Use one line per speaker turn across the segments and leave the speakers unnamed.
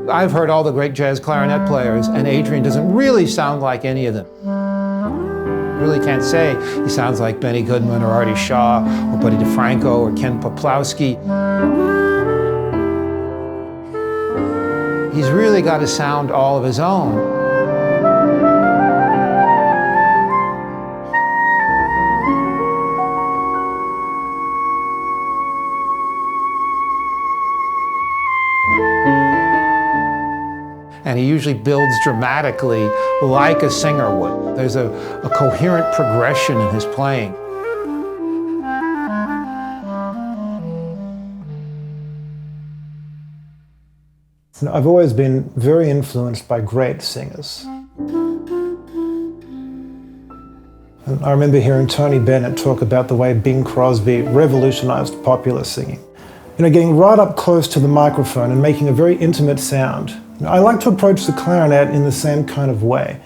I've heard all the great jazz clarinet players, and Adrian doesn't really sound like any of them. Really can't say he sounds like Benny Goodman or Artie Shaw or Buddy DeFranco or Ken Poplawski. He's really got a sound all of his own. And he usually builds dramatically like a singer would. There's a coherent progression in his playing.
I've always been very influenced by great singers. And I remember hearing Tony Bennett talk about the way Bing Crosby revolutionized popular singing. Getting right up close to the microphone and making a very intimate sound. I like to approach the clarinet in the same kind of way.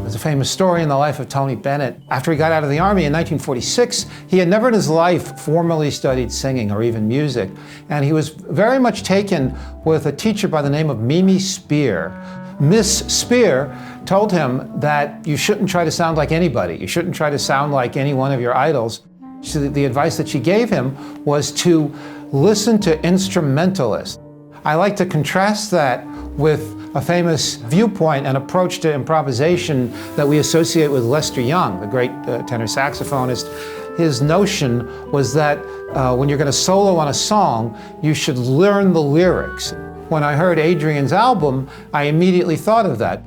There's a famous story in the life of Tony Bennett. After he got out of the Army in 1946, he had never in his life formally studied singing or even music. And he was very much taken with a teacher by the name of Mimi Spear. Miss Spear told him that you shouldn't try to sound like anybody. You shouldn't try to sound like any one of your idols. So the advice that she gave him was to listen to instrumentalists. I like to contrast that with a famous viewpoint and approach to improvisation that we associate with Lester Young, the great tenor saxophonist. His notion was that when you're going to solo on a song, you should learn the lyrics. When I heard Adrian's album, I immediately thought of that.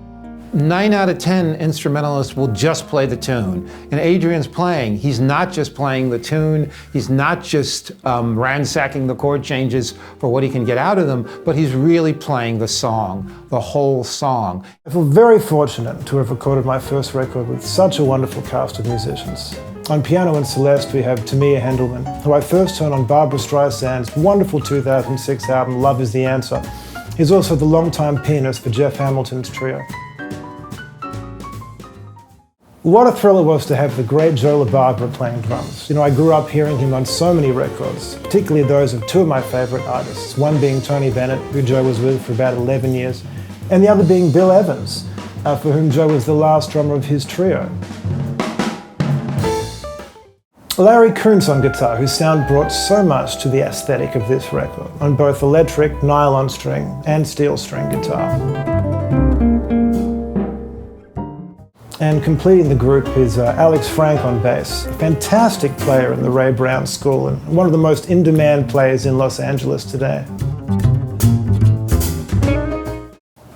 9 out of 10 instrumentalists will just play the tune. And Adrian's playing, he's not just playing the tune, he's not just ransacking the chord changes for what he can get out of them, but he's really playing the song, the whole song.
I feel very fortunate to have recorded my first record with such a wonderful cast of musicians. On piano and Celeste, we have Tamir Hendelman, who I first heard on Barbra Streisand's wonderful 2006 album, Love Is the Answer. He's also the longtime pianist for Jeff Hamilton's trio. What a thrill it was to have the great Joe LaBarbera playing drums. I grew up hearing him on so many records, particularly those of two of my favorite artists, one being Tony Bennett, who Joe was with for about 11 years, and the other being Bill Evans, for whom Joe was the last drummer of his trio. Larry Koonse on guitar, whose sound brought so much to the aesthetic of this record, on both electric, nylon string, and steel string guitar. And completing the group is Alex Frank on bass, a fantastic player in the Ray Brown school and one of the most in-demand players in Los Angeles today.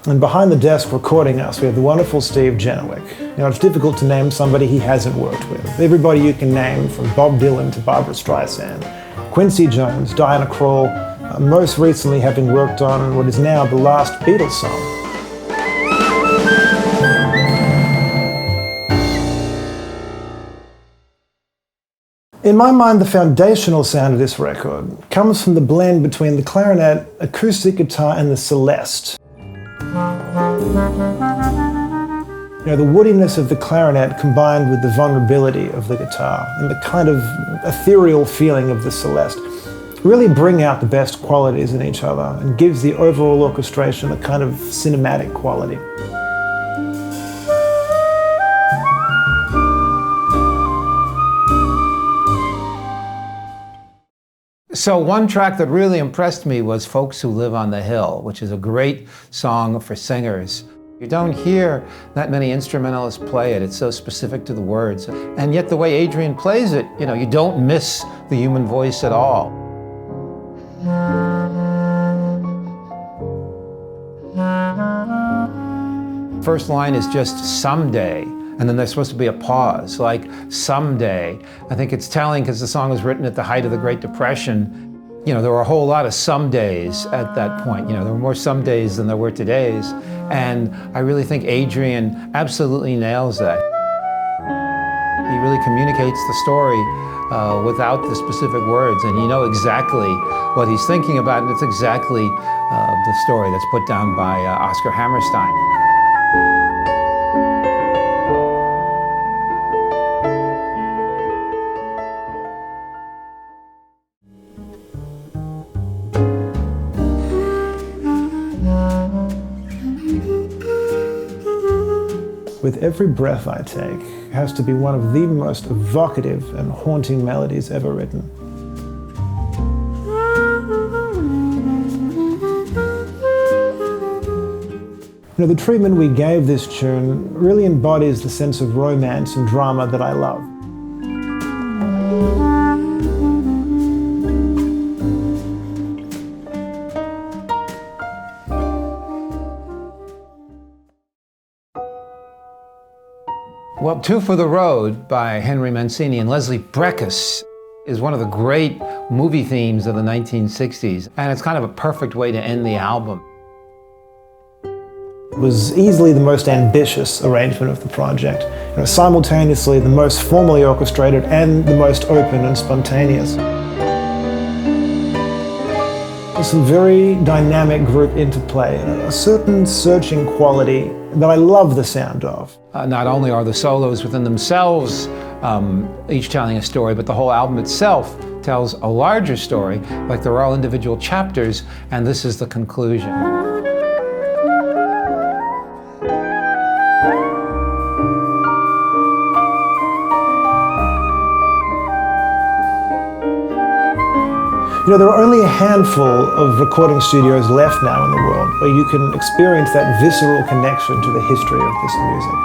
And behind the desk recording us, we have the wonderful Steve Genewick. It's difficult to name somebody he hasn't worked with. Everybody you can name, from Bob Dylan to Barbra Streisand, Quincy Jones, Diana Krall, most recently having worked on what is now the last Beatles song. In my mind, the foundational sound of this record comes from the blend between the clarinet, acoustic guitar, and the Celeste. The woodiness of the clarinet combined with the vulnerability of the guitar and the kind of ethereal feeling of the Celeste really bring out the best qualities in each other and gives the overall orchestration a kind of cinematic quality.
So one track that really impressed me was Folks Who Live on the Hill, which is a great song for singers. You don't hear that many instrumentalists play it. It's so specific to the words. And yet the way Adrian plays it, you don't miss the human voice at all. First line is just someday, and then there's supposed to be a pause, like someday. I think it's telling because the song was written at the height of the Great Depression. There were a whole lot of somedays at that point. There were more somedays than there were todays. And I really think Adrian absolutely nails that. He really communicates the story without the specific words, and you know exactly what he's thinking about, and it's exactly the story that's put down by Oscar Hammerstein.
With every breath I take has to be one of the most evocative and haunting melodies ever written. You know, the treatment we gave this tune really embodies the sense of romance and drama that I love.
Well, Two for the Road by Henry Mancini and Leslie Breckus is one of the great movie themes of the 1960s, and it's kind of a perfect way to end the album.
It was easily the most ambitious arrangement of the project, you know, simultaneously the most formally orchestrated and the most open and spontaneous. There's some very dynamic group interplay, a certain searching quality that I love the sound of.
Not only are the solos within themselves each telling a story, but the whole album itself tells a larger story, like they're all individual chapters, and this is the conclusion.
You know, there are only a handful of recording studios left now in the world where you can experience that visceral connection to the history of this music.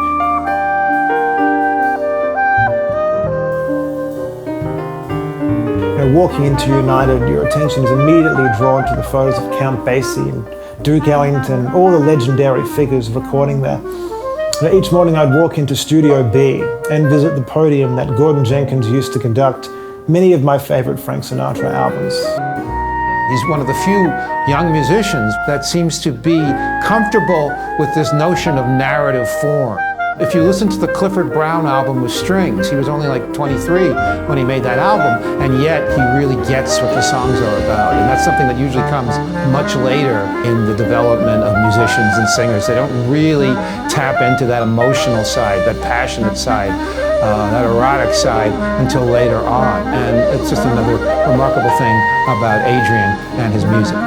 You know, walking into United, your attention is immediately drawn to the photos of Count Basie and Duke Ellington, all the legendary figures recording there. You know, each morning I'd walk into Studio B and visit the podium that Gordon Jenkins used to conduct many of my favorite Frank Sinatra albums.
He's one of the few young musicians that seems to be comfortable with this notion of narrative form. If you listen to the Clifford Brown album with strings, he was only like 23 when he made that album, and yet he really gets what the songs are about. And that's something that usually comes much later in the development of musicians and singers. They don't really tap into that emotional side, that passionate side, that erotic side until later on. And it's just another remarkable thing about Adrian and his music.